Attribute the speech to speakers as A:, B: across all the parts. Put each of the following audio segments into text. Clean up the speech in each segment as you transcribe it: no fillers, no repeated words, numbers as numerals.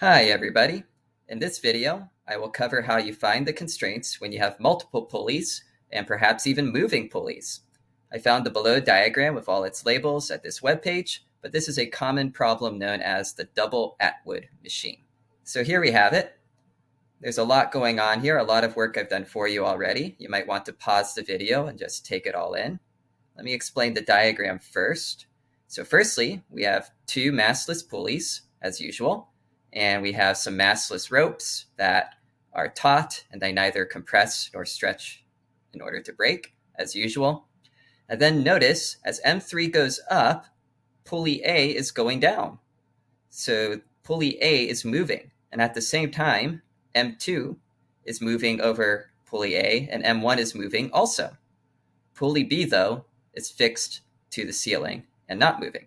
A: Hi everybody. In this video, I will cover how you find the constraints when you have multiple pulleys and perhaps even moving pulleys. I found the below diagram with all its labels at this webpage, but this is a common problem known as the double Atwood machine. So here we have it. There's a lot going on here, a lot of work I've done for you already. You might want to pause the video and just take it all in. Let me explain the diagram first. So firstly, we have two massless pulleys as usual. And we have some massless ropes that are taut, and they neither compress nor stretch in order to break, as usual. And then notice, as M3 goes up, pulley A is going down. So pulley A is moving, and at the same time, M2 is moving over pulley A, and M1 is moving also. Pulley B, though, is fixed to the ceiling and not moving.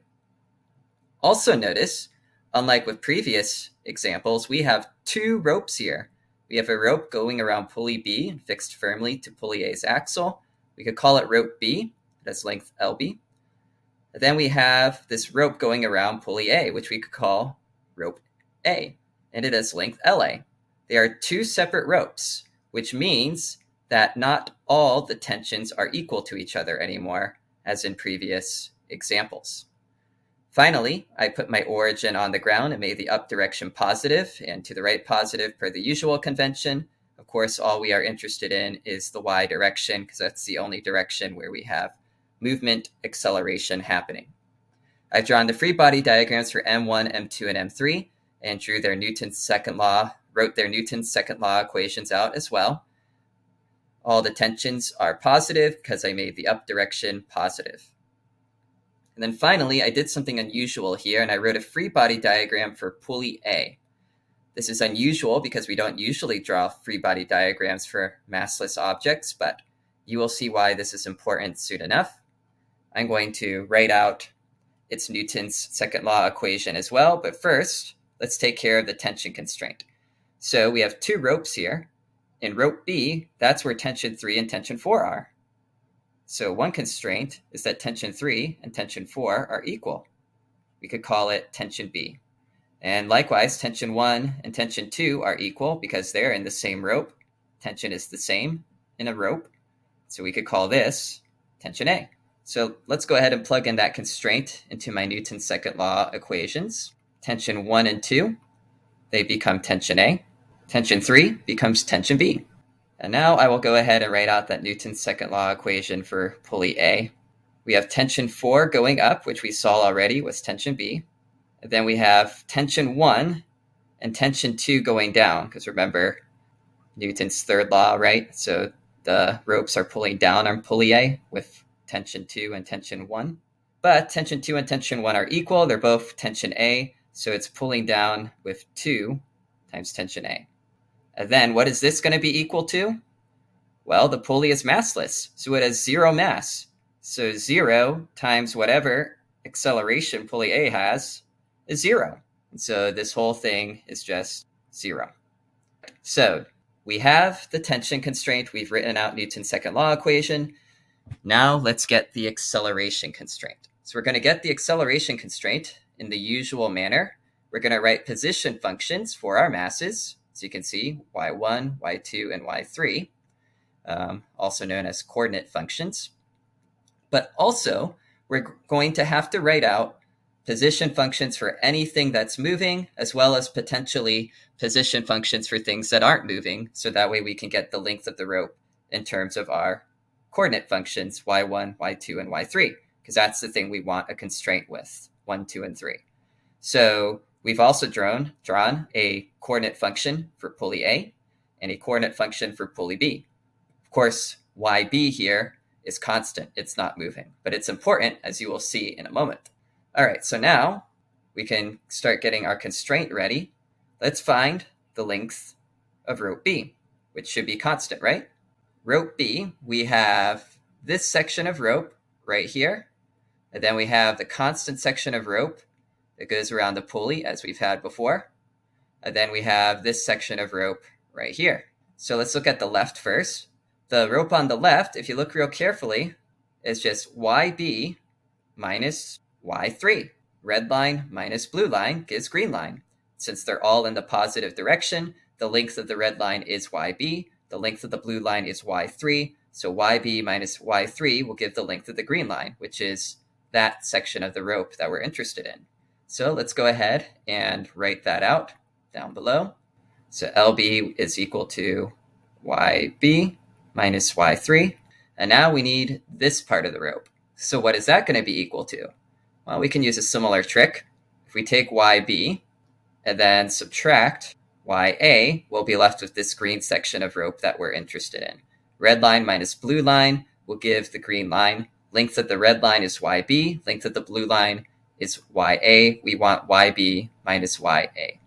A: Also notice, unlike with previous examples, we have two ropes here. We have a rope going around pulley B and fixed firmly to pulley A's axle. We could call it rope B, that's length LB. And then we have this rope going around pulley A, which we could call rope A, and it has length LA. They are two separate ropes, which means that not all the tensions are equal to each other anymore, as in previous examples. Finally, I put my origin on the ground and made the up direction positive and to the right positive per the usual convention. Of course, all we are interested in is the y direction because that's the only direction where we have movement acceleration happening. I've drawn the free body diagrams for M1, M2, and M3 and drew their Newton's second law, wrote their Newton's second law equations out as well. All the tensions are positive because I made the up direction positive. And then finally, I did something unusual here, and I wrote a free body diagram for pulley A. This is unusual because we don't usually draw free body diagrams for massless objects, but you will see why this is important soon enough. I'm going to write out its Newton's second law equation as well, but first, let's take care of the tension constraint. So we have two ropes here. In rope B, that's where tension 3 and tension 4 are. So one constraint is that tension 3 and tension 4 are equal. We could call it tension B. And likewise, tension 1 and tension 2 are equal because they're in the same rope. Tension is the same in a rope. So we could call this tension A. So let's go ahead and plug in that constraint into my Newton's second law equations. Tension 1 and 2, they become tension A. Tension 3 becomes tension B. And now I will go ahead and write out that Newton's second law equation for pulley A. We have tension 4 going up, which we saw already was tension B. And then we have tension 1 and tension 2 going down, because remember Newton's third law, right? So the ropes are pulling down on pulley A with tension 2 and tension 1. But tension 2 and tension 1 are equal. They're both tension A, so it's pulling down with 2 times tension A. And then what is this going to be equal to? Well, the pulley is massless, so it has zero mass. So 0 times whatever acceleration pulley A has is 0. And so this whole thing is just 0. So we have the tension constraint. We've written out Newton's second law equation. Now let's get the acceleration constraint. So we're going to get the acceleration constraint in the usual manner. We're going to write position functions for our masses. So you can see y1, y2, and y3, also known as coordinate functions. But also, we're going to have to write out position functions for anything that's moving, as well as potentially position functions for things that aren't moving, so that way we can get the length of the rope in terms of our coordinate functions, y1, y2, and y3, because that's the thing we want a constraint with, 1, 2, and 3. So we've also drawn a coordinate function for pulley A and a coordinate function for pulley B. Of course, YB here is constant. It's not moving, but it's important, as you will see in a moment. All right, so now we can start getting our constraint ready. Let's find the length of rope B, which should be constant, right? Rope B, we have this section of rope right here, and then we have the constant section of rope that goes around the pulley, as we've had before. And then we have this section of rope right here. So let's look at the left first. The rope on the left, if you look real carefully, is just YB minus Y3. Red line minus blue line gives green line. Since they're all in the positive direction, the length of the red line is YB, the length of the blue line is Y3, so YB minus Y3 will give the length of the green line, which is that section of the rope that we're interested in. So let's go ahead and write that out down below. So LB is equal to YB minus Y3. And now we need this part of the rope. So what is that going to be equal to? Well, we can use a similar trick. If we take YB and then subtract YA, we'll be left with this green section of rope that we're interested in. Red line minus blue line will give the green line. Length of the red line is YB. Length of the blue line is YA. We want YB minus YA.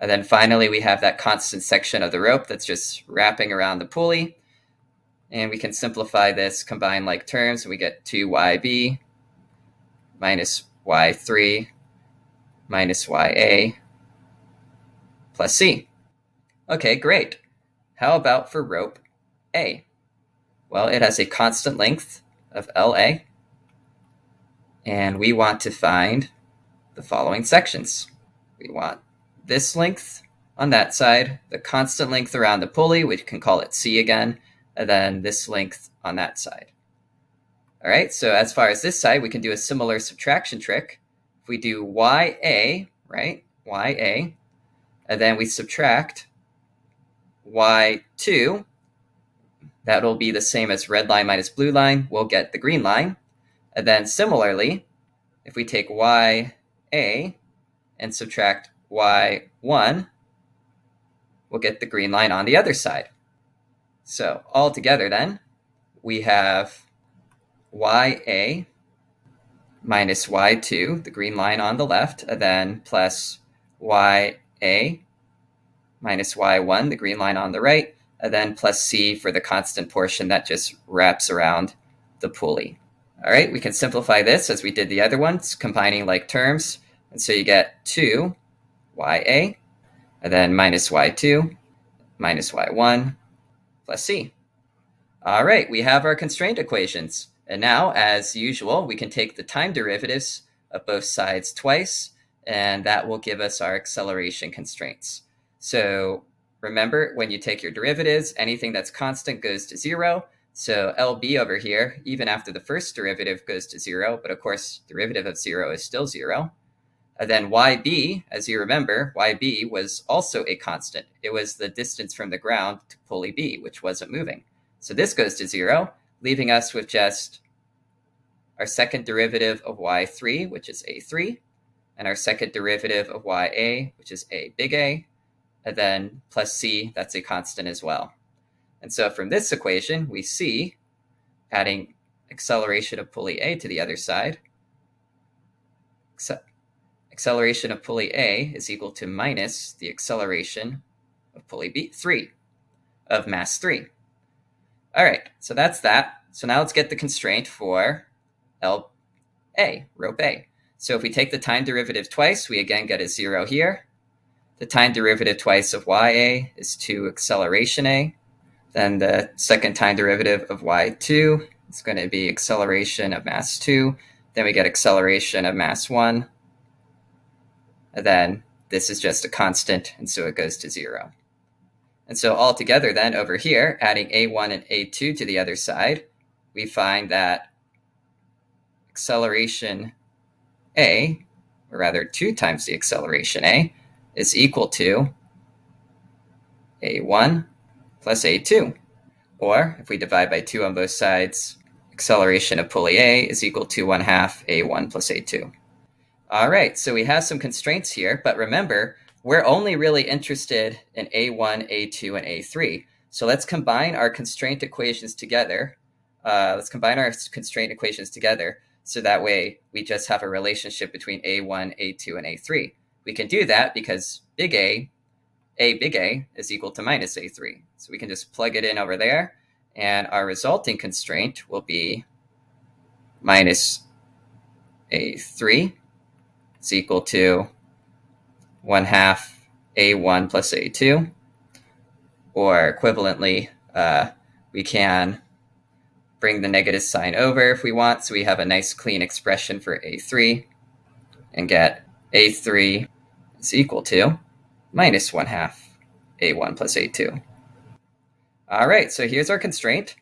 A: And then finally, we have that constant section of the rope that's just wrapping around the pulley. And we can simplify this, combine like terms, and we get 2YB minus Y3 minus YA plus C. Okay, great. How about for rope A? Well, it has a constant length of LA, and we want to find the following sections. We want this length on that side, the constant length around the pulley, we can call it C again, and then this length on that side. All right, so as far as this side, we can do a similar subtraction trick. If we do YA, right, YA, and then we subtract Y2, that'll be the same as red line minus blue line, we'll get the green line. And then similarly, if we take YA and subtract Y1, we'll get the green line on the other side. So all together then, we have YA minus Y2, the green line on the left, and then plus YA minus Y1, the green line on the right, and then plus C for the constant portion that just wraps around the pulley. All right, we can simplify this as we did the other ones, combining like terms. And so you get 2YA, and then minus Y2, minus Y1, plus C. All right, we have our constraint equations. And now, as usual, we can take the time derivatives of both sides twice, and that will give us our acceleration constraints. So remember, when you take your derivatives, anything that's constant goes to 0. So LB over here, even after the first derivative, goes to 0. But of course, derivative of 0 is still 0. And then YB, as you remember, YB was also a constant. It was the distance from the ground to pulley B, which wasn't moving. So this goes to 0, leaving us with just our second derivative of Y3, which is A3, and our second derivative of YA, which is A big A, and then plus C, that's a constant as well. And so from this equation, we see, adding acceleration of pulley A to the other side, acceleration of pulley A is equal to minus the acceleration of pulley B3 of mass 3. All right, so that's that. So now let's get the constraint for LA, rope A. So if we take the time derivative twice, we again get a 0 here. The time derivative twice of YA is 2 acceleration A. Then the second time derivative of Y2 is going to be acceleration of mass 2. Then we get acceleration of mass 1. And then this is just a constant, and so it goes to 0. And so all together then over here, adding A1 and A2 to the other side, we find that acceleration A, or rather 2 times the acceleration A, is equal to A1 plus A2. Or if we divide by 2 on both sides, acceleration of pulley A is equal to 1/2 A1 plus A2. All right, so we have some constraints here, but remember, we're only really interested in A1, A2, and A3. So let's combine our constraint equations together. So that way we just have a relationship between A1, A2, and A3. We can do that because big A big A is equal to minus A3. So we can just plug it in over there, and our resulting constraint will be minus A3 is equal to 1/2 A1 plus A2, or equivalently, we can bring the negative sign over if we want, so we have a nice clean expression for A3 and get A3 is equal to minus 1 half A1 plus A2. All right, so here's our constraint.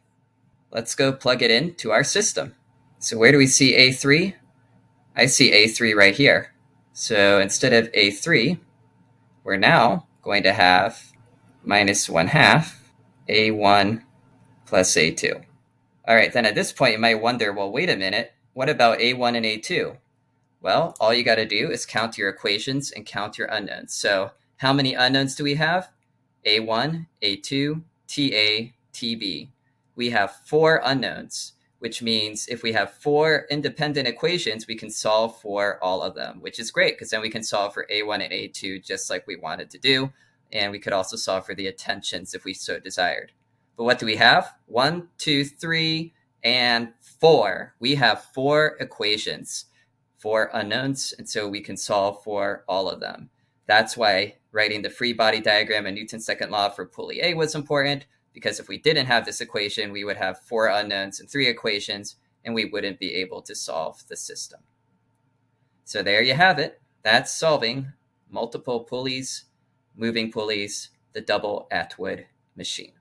A: Let's go plug it into our system. So where do we see A3? I see A3 right here. So instead of A3, we're now going to have minus 1 half A1 plus A2. All right, then at this point, you might wonder, well, wait a minute, what about A1 and A2? Well, all you got to do is count your equations and count your unknowns. So how many unknowns do we have? A1, A2, TA, TB. We have 4 unknowns, which means if we have 4 independent equations, we can solve for all of them, which is great because then we can solve for A1 and A2 just like we wanted to do. And we could also solve for the attentions if we so desired. But what do we have? 1, 2, 3, and 4. We have 4 equations, 4 unknowns, and so we can solve for all of them. That's why writing the free body diagram and Newton's second law for pulley A was important, because if we didn't have this equation, we would have 4 unknowns and 3 equations, and we wouldn't be able to solve the system. So there you have it. That's solving multiple pulleys, moving pulleys, the double Atwood machine.